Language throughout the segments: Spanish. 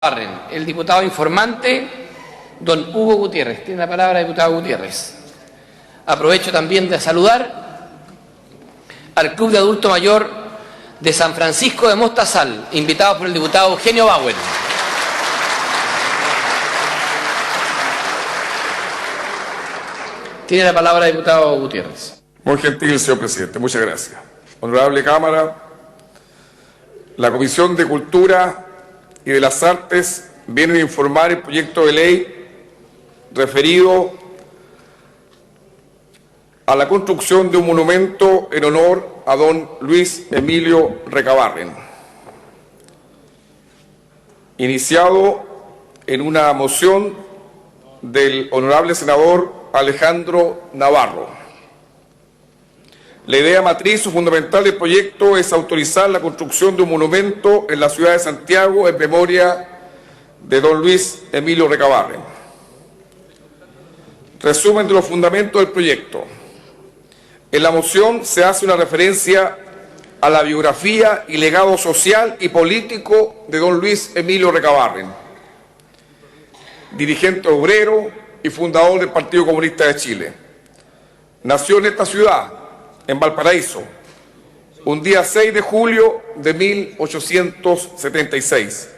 El diputado informante, don Hugo Gutiérrez. Tiene la palabra, diputado Gutiérrez. Aprovecho también de saludar al Club de Adulto Mayor de San Francisco de Mostazal, invitado por el diputado Eugenio Bauer. Tiene la palabra, diputado Gutiérrez. Muy gentil, señor presidente. Muchas gracias. Honorable Cámara, la Comisión de Cultura y de las Artes viene a informar el proyecto de ley referido a la construcción de un monumento en honor a don Luis Emilio Recabarren, iniciado en una moción del honorable senador Alejandro Navarro. La idea matriz o fundamental del proyecto es autorizar la construcción de un monumento en la ciudad de Santiago en memoria de don Luis Emilio Recabarren. Resumen de los fundamentos del proyecto. En la moción se hace una referencia a la biografía y legado social y político de don Luis Emilio Recabarren, dirigente obrero y fundador del Partido Comunista de Chile. Nació en esta ciudad, en Valparaíso, un día 6 de julio de 1876.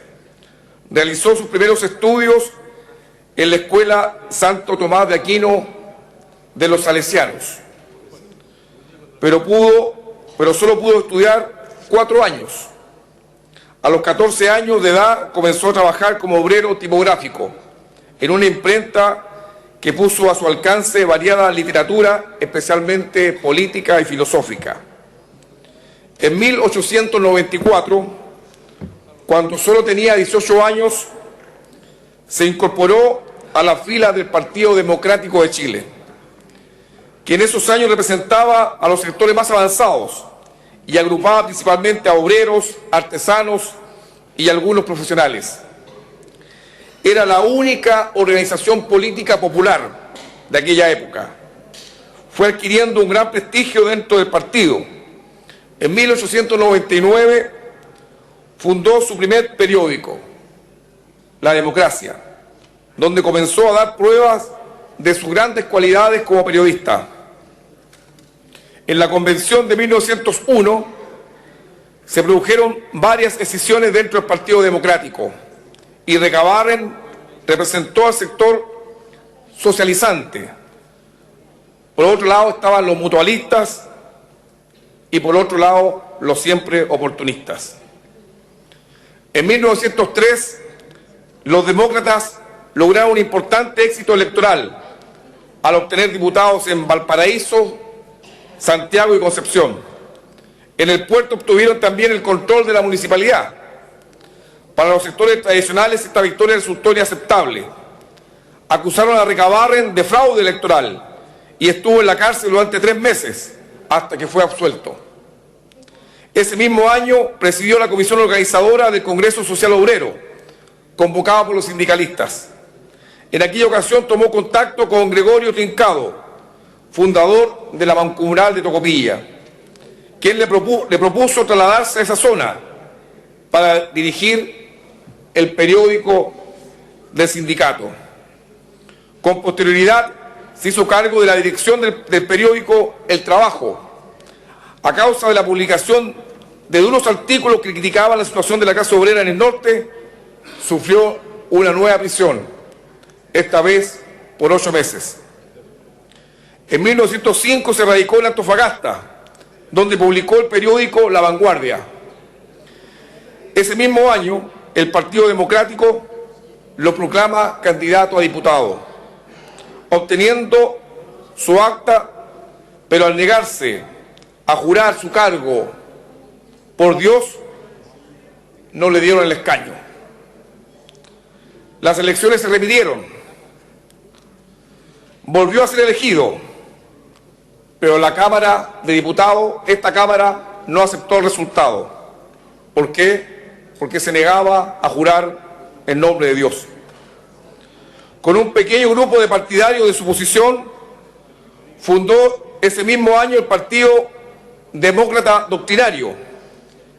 Realizó sus primeros estudios en la Escuela Santo Tomás de Aquino de los Salesianos, pero solo pudo estudiar 4 años. A los 14 años de edad comenzó a trabajar como obrero tipográfico en una imprenta que puso a su alcance variada literatura, especialmente política y filosófica. En 1894, cuando solo tenía 18 años, se incorporó a la fila del Partido Democrático de Chile, que en esos años representaba a los sectores más avanzados y agrupaba principalmente a obreros, artesanos y algunos profesionales. Era la única organización política popular de aquella época. Fue adquiriendo un gran prestigio dentro del partido. En 1899 fundó su primer periódico, La Democracia, donde comenzó a dar pruebas de sus grandes cualidades como periodista. En la convención de 1901 se produjeron varias escisiones dentro del Partido Democrático y Recabarren representó al sector socializante. Por otro lado estaban los mutualistas y por otro lado los siempre oportunistas. En 1903 los demócratas lograron un importante éxito electoral al obtener diputados en Valparaíso, Santiago y Concepción. En el puerto obtuvieron también el control de la municipalidad. Para los sectores tradicionales esta victoria resultó inaceptable. Acusaron a Recabarren de fraude electoral y estuvo en la cárcel durante 3 meses hasta que fue absuelto. Ese mismo año presidió la comisión organizadora del Congreso Social Obrero, convocada por los sindicalistas. En aquella ocasión tomó contacto con Gregorio Trincado, fundador de la Mancomunal de Tocopilla, quien le propuso trasladarse a esa zona para dirigir el periódico del sindicato. Con posterioridad se hizo cargo de la dirección del periódico El Trabajo, a causa de la publicación de unos artículos que criticaban la situación de la clase obrera en el norte. Sufrió una nueva prisión, esta vez por 8 meses. En 1905 se radicó en Antofagasta, donde publicó el periódico La Vanguardia. Ese mismo año, el Partido Democrático lo proclama candidato a diputado, obteniendo su acta, pero al negarse a jurar su cargo por Dios, no le dieron el escaño. Las elecciones se repitieron. Volvió a ser elegido, pero la Cámara de Diputados, esta Cámara, no aceptó el resultado. ¿Por qué? Porque se negaba a jurar en nombre de Dios. Con un pequeño grupo de partidarios de su posición, fundó ese mismo año el Partido Demócrata Doctrinario,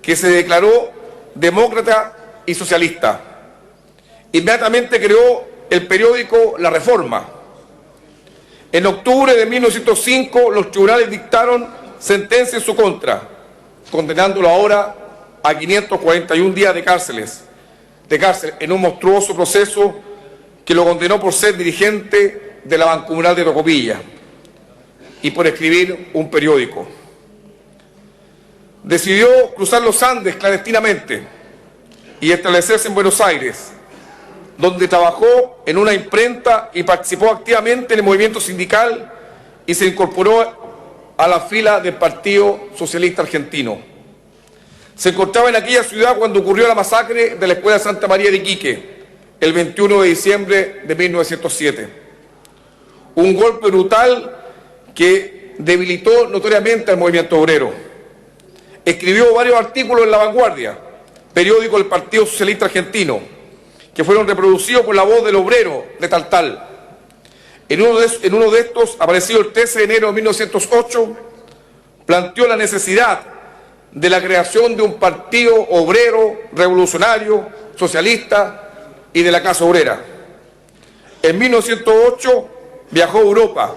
que se declaró demócrata y socialista. Inmediatamente creó el periódico La Reforma. En octubre de 1905 los tribunales dictaron sentencia en su contra, condenándolo ahora a 541 días de cárcel en un monstruoso proceso que lo condenó por ser dirigente de la Mancomunal de Tocopilla y por escribir un periódico. Decidió cruzar los Andes clandestinamente y establecerse en Buenos Aires, donde trabajó en una imprenta y participó activamente en el movimiento sindical y se incorporó a la fila del Partido Socialista Argentino. Se encontraba en aquella ciudad cuando ocurrió la masacre de la Escuela Santa María de Iquique, el 21 de diciembre de 1907. Un golpe brutal que debilitó notoriamente al movimiento obrero. Escribió varios artículos en La Vanguardia, periódico del Partido Socialista Argentino, que fueron reproducidos por La Voz del Obrero de Taltal. En uno de estos, aparecido el 13 de enero de 1908, planteó la necesidad de la creación de un partido obrero, revolucionario, socialista y de la clase obrera. En 1908 viajó a Europa,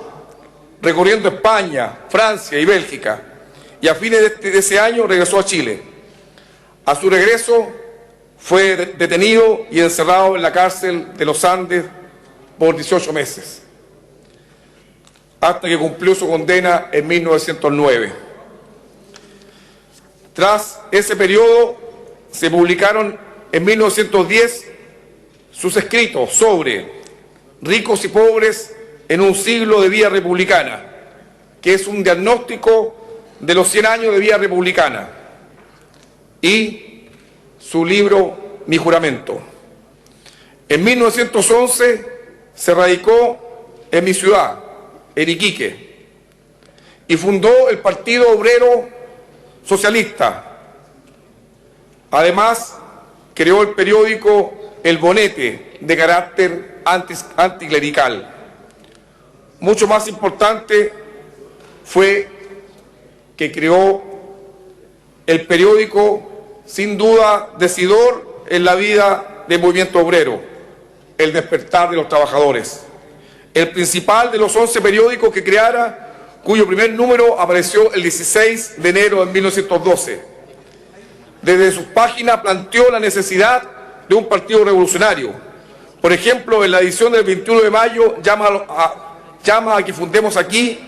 recorriendo España, Francia y Bélgica, y a fines de ese año regresó a Chile. A su regreso fue detenido y encerrado en la cárcel de los Andes por 18 meses, hasta que cumplió su condena en 1909. Tras ese periodo se publicaron en 1910 sus escritos sobre Ricos y Pobres en un siglo de vida republicana, que es un diagnóstico de los 100 años de vida republicana, y su libro Mi Juramento. En 1911 se radicó en mi ciudad, en Iquique, y fundó el Partido Obrero Socialista. Además, creó el periódico El Bonete, de carácter anticlerical. Mucho más importante fue que creó el periódico, sin duda, decidor en la vida del movimiento obrero, El Despertar de los Trabajadores, el principal de los 11 periódicos que creara, cuyo primer número apareció el 16 de enero de 1912. Desde sus páginas planteó la necesidad de un partido revolucionario. Por ejemplo, en la edición del 21 de mayo llama a que fundemos aquí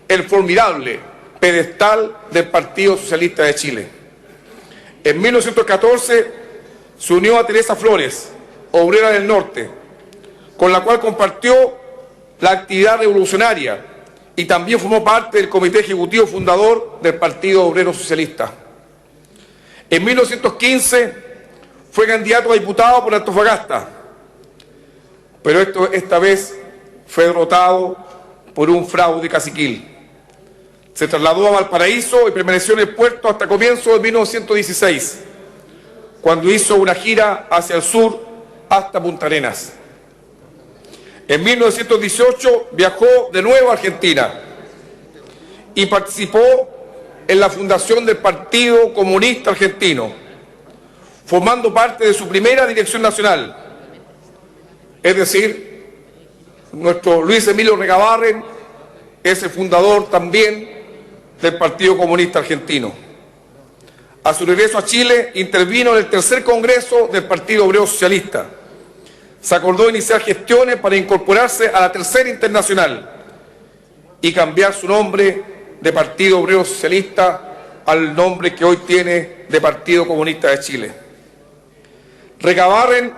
el formidable pedestal del Partido Socialista de Chile. En 1914 se unió a Teresa Flores, obrera del norte, con la cual compartió la actividad revolucionaria y también formó parte del comité ejecutivo fundador del Partido Obrero Socialista. En 1915 fue candidato a diputado por Antofagasta, pero esta vez fue derrotado por un fraude caciquil. Se trasladó a Valparaíso y permaneció en el puerto hasta comienzos de 1916, cuando hizo una gira hacia el sur hasta Punta Arenas. En 1918 viajó de nuevo a Argentina y participó en la fundación del Partido Comunista Argentino, formando parte de su primera dirección nacional. Es decir, nuestro Luis Emilio Recabarren es el fundador también del Partido Comunista Argentino. A su regreso a Chile, intervino en el tercer congreso del Partido Obrero Socialista. Se acordó iniciar gestiones para incorporarse a la Tercera Internacional y cambiar su nombre de Partido Obrero Socialista al nombre que hoy tiene de Partido Comunista de Chile. Recabarren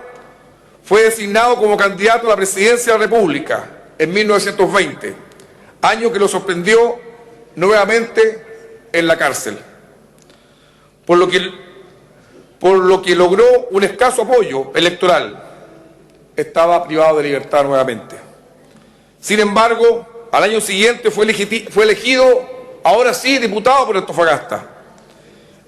fue designado como candidato a la presidencia de la República en 1920, año que lo sorprendió nuevamente en la cárcel, por lo que logró un escaso apoyo electoral. Estaba privado de libertad nuevamente. Sin embargo, al año siguiente fue elegido, ahora sí, diputado por Antofagasta.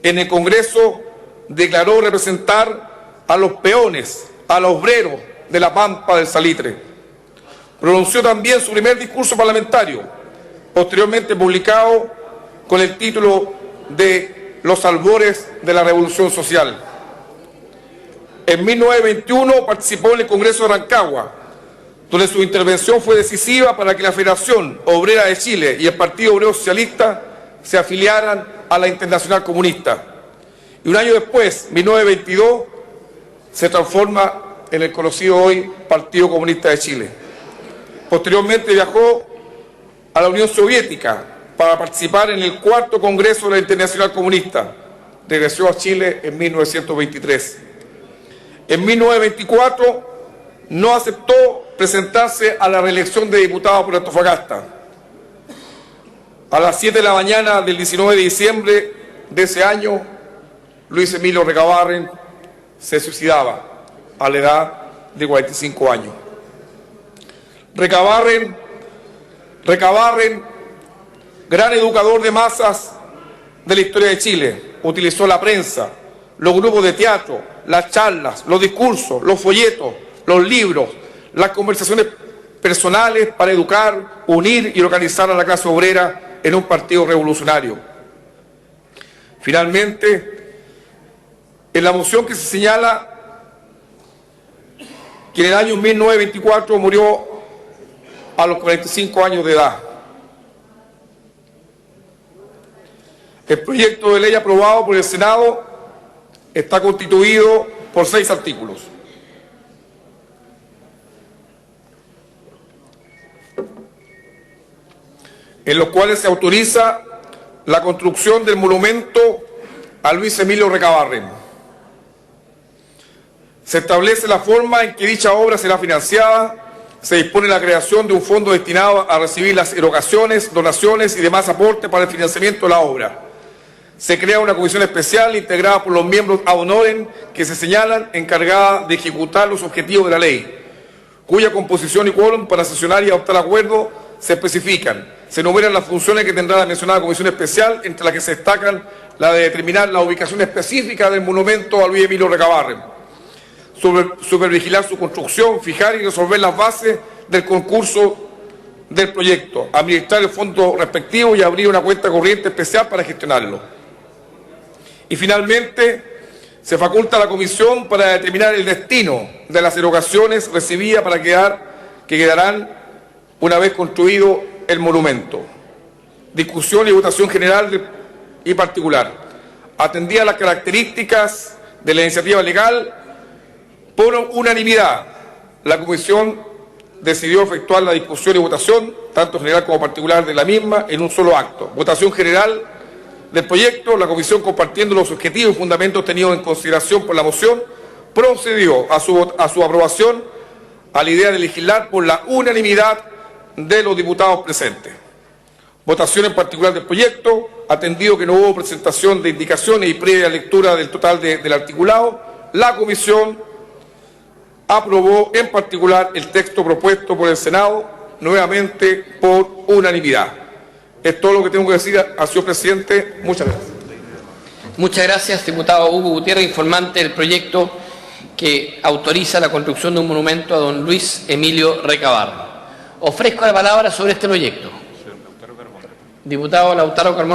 En el Congreso declaró representar a los peones, a los obreros de la Pampa del Salitre. Pronunció también su primer discurso parlamentario, posteriormente publicado con el título de Los albores de la Revolución Social. En 1921 participó en el Congreso de Rancagua, donde su intervención fue decisiva para que la Federación Obrera de Chile y el Partido Obrero Socialista se afiliaran a la Internacional Comunista. Y un año después, 1922, se transforma en el conocido hoy Partido Comunista de Chile. Posteriormente viajó a la Unión Soviética para participar en el 4º Congreso de la Internacional Comunista. Regresó a Chile en 1923. En 1924 no aceptó presentarse a la reelección de diputado por Antofagasta. A las 7 de la mañana del 19 de diciembre de ese año, Luis Emilio Recabarren se suicidaba a la edad de 45 años. Recabarren, gran educador de masas de la historia de Chile, utilizó la prensa, los grupos de teatro, las charlas, los discursos, los folletos, los libros, las conversaciones personales para educar, unir y organizar a la clase obrera en un partido revolucionario. Finalmente, en la moción que se señala que en el año 1924 murió a los 45 años de edad. El proyecto de ley aprobado por el Senado está constituido por 6 artículos. En los cuales se autoriza la construcción del monumento a Luis Emilio Recabarren. Se establece la forma en que dicha obra será financiada, se dispone la creación de un fondo destinado a recibir las erogaciones, donaciones y demás aportes para el financiamiento de la obra. Se crea una comisión especial integrada por los miembros ad honorem que se señalan, encargada de ejecutar los objetivos de la ley, cuya composición y quórum para sesionar y adoptar acuerdos se especifican. Se enumeran las funciones que tendrá la mencionada comisión especial, entre las que se destacan la de determinar la ubicación específica del monumento a Luis Emilio Recabarren, supervigilar su construcción, fijar y resolver las bases del concurso del proyecto, administrar el fondo respectivo y abrir una cuenta corriente especial para gestionarlo. Y finalmente, se faculta a la comisión para determinar el destino de las erogaciones recibidas que quedarán una vez construido el monumento. Discusión y votación general y particular. Atendidas las características de la iniciativa legal, por unanimidad, la comisión decidió efectuar la discusión y votación, tanto general como particular de la misma, en un solo acto. Votación general del proyecto. La comisión, compartiendo los objetivos y fundamentos tenidos en consideración por la moción, procedió a su aprobación a la idea de legislar por la unanimidad de los diputados presentes. Votación en particular del proyecto. Atendido que no hubo presentación de indicaciones y previa lectura del total del articulado, la comisión aprobó en particular el texto propuesto por el Senado, nuevamente por unanimidad. Es todo lo que tengo que decir, señor presidente. Muchas gracias. Muchas gracias, diputado Hugo Gutiérrez, informante del proyecto que autoriza la construcción de un monumento a don Luis Emilio Recabarren. Ofrezco la palabra sobre este proyecto. Diputado Lautaro Carmona.